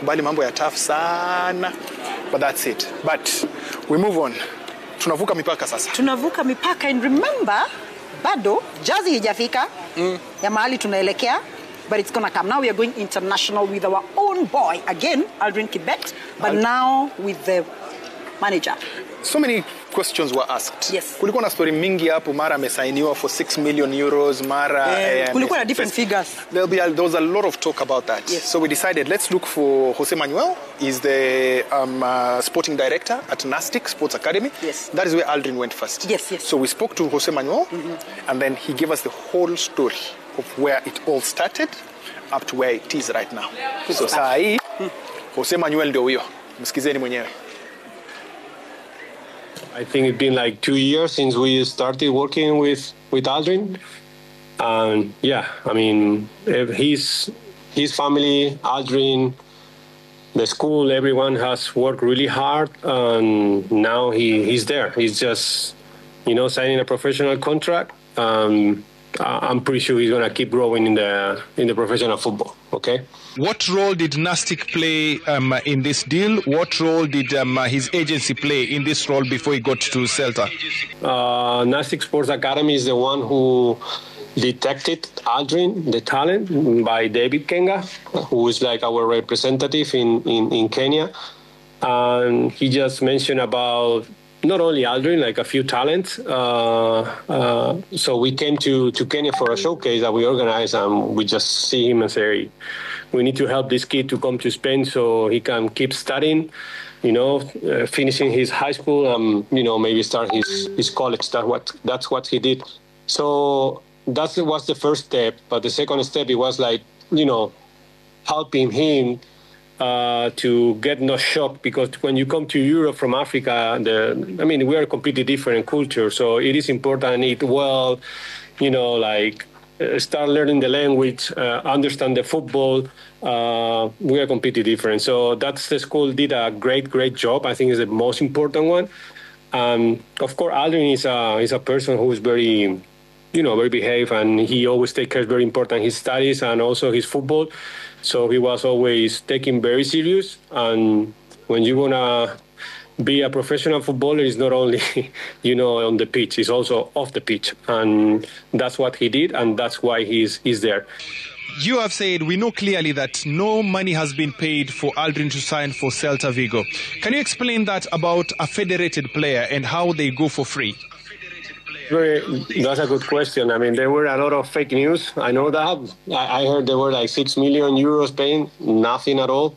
kubali mambo ya tough sana, but that's it. But we move on. Tunavuka mipaka sasa. Tunavuka mipaka, and remember, bado jazi hijafika ya mahali tunaelekea, but it's gonna come. Now we are going international with our own boy again, Aldrine Kibet, but now with the manager. So many questions were asked. Yes. Kulikuwa na story mingi hapo, mara amesainiwa for 6 million euros, mara kulikuwa na different figures. There was a lot of talk about that. Yes. So we decided, let's look for Jose Manuel. He's the sporting director at Nastic Sports Academy. Yes. That is where Aldrine went first. Yes, yes. So we spoke to Jose Manuel, and then he gave us the whole story of where it all started up to where it is right now. So saa hii Jose Manuel ndio huyo. Msikizeni mwenyewe. I think it's been like 2 years since we started working with Aldrine. And yeah, I mean, his family, Aldrine, the school, everyone has worked really hard, and now he's there. He's just, signing a professional contract. I'm pretty sure he's going to keep growing in the professional football, okay? What role did Nastic play in this deal? What role did his agency play in this role before he got to Celta? Nastic Sports Academy is the one who detected Aldrine, the talent, by David Kenga, who is like our representative in Kenya. And he just mentioned about not only Aldrine, like a few talents. So we came to Kenya for a showcase that we organized, and we just see him and say, we need to help this kid to come to Spain so he can keep studying, finishing his high school, and, maybe start his college. That's what he did. So that was the first step. But the second step, it was like, helping him to get no shock, because when you come to Europe from Africa, we are a completely different culture. So it is important start learning the language, understand the football. We are completely different. So that's the school did a great job. I think is the most important one. Of course, Aldrine is a person who is very, very behaved, and he always takes care, very important, his studies and also his football. So he was always taken very serious. And when you want to be a professional footballer, it's not only, on the pitch, it's also off the pitch. And that's what he did, and that's why he's there. You have said, we know clearly that no money has been paid for Aldrine to sign for Celta Vigo. Can you explain that about a federated player and how they go for free? That's a good question. I mean, there were a lot of fake news. I know that. I heard there were like 6 million euros paying, nothing at all.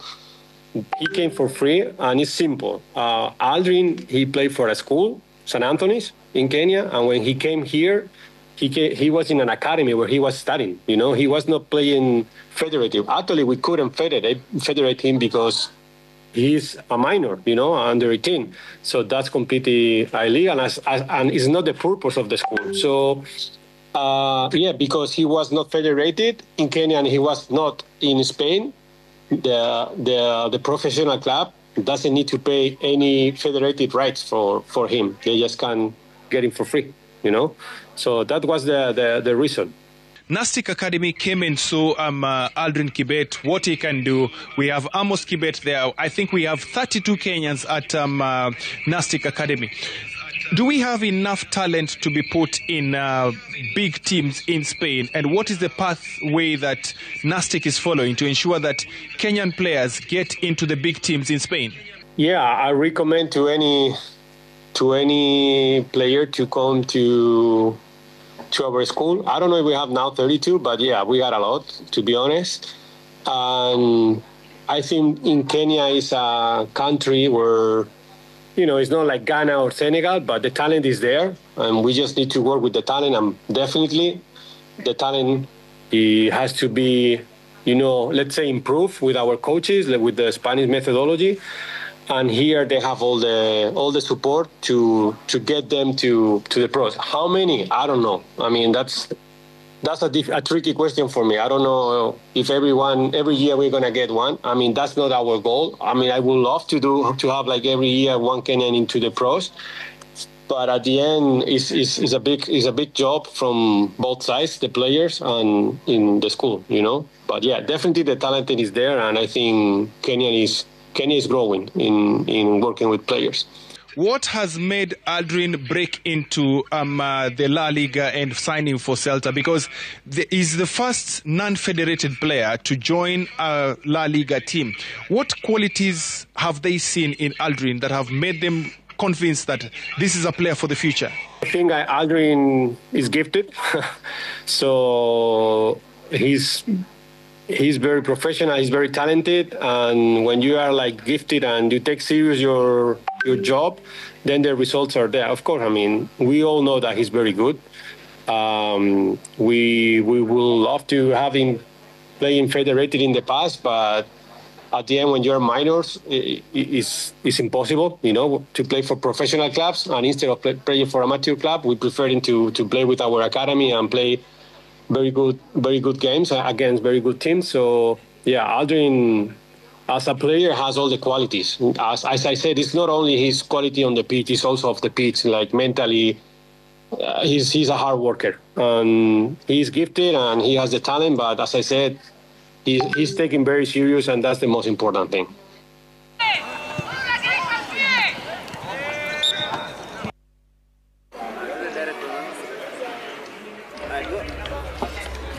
He came for free, and it's simple. Aldrine, he played for a school, St. Anthony's in Kenya, and when he came here, he was in an academy where he was studying. He was not playing federative. Actually, we couldn't federate him because he's a minor, under 18. So that's completely illegal, and it's not the purpose of the school. So, because he was not federated in Kenya and he was not in Spain, the professional club doesn't need to pay any federated rights for him. They just can get him for free, So that was the reason. Nastic Academy came and saw Aldrine Kibet, what he can do. We have Amos Kibet there. I think we have 32 Kenyans at Nastic Academy. Do we have enough talent to be put in big teams in Spain? And what is the pathway that Nastic is following to ensure that Kenyan players get into the big teams in Spain? Yeah, I recommend to any player to come to our school. I don't know if we have now 32, but yeah, we got a lot, to be honest. And I think in Kenya is a country where, it's not like Ghana or Senegal, but the talent is there, and we just need to work with the talent. And definitely the talent has to be, let's say, improved with our coaches, with the Spanish methodology. And here they have all the support to get them to the pros. How many? I don't know. I mean, that's a tricky question for me. I don't know if every year we're gonna get one. I mean, that's not our goal. I mean, I would love to have like every year one Kenyan into the pros. But at the end, is a big job from both sides, the players and in the school, you know. But yeah, definitely the talent is there, and I think Kenya is growing in working with players. What has made Aldrine break into the La Liga and signing for Celta? Because he's the first non-federated player to join a La Liga team. What qualities have they seen in Aldrine that have made them convinced that this is a player for the future? I think Aldrine is gifted. So he's very professional, he's very talented, and when you are like gifted and you take serious your job, then the results are there. Of course, I mean, we all know that he's very good. We will love to have him playing federated in the past, but at the end, when you're minors, it's impossible, you know, to play for professional clubs, and instead of playing for amateur club, we prefer him to play with our academy and play very good games against very good teams. So yeah, Aldrine as a player has all the qualities. As I said, it's not only his quality on the pitch, it's also off the pitch. Like mentally, he's a hard worker, and he's gifted and he has the talent. But as I said, he's taken very serious, and that's the most important thing.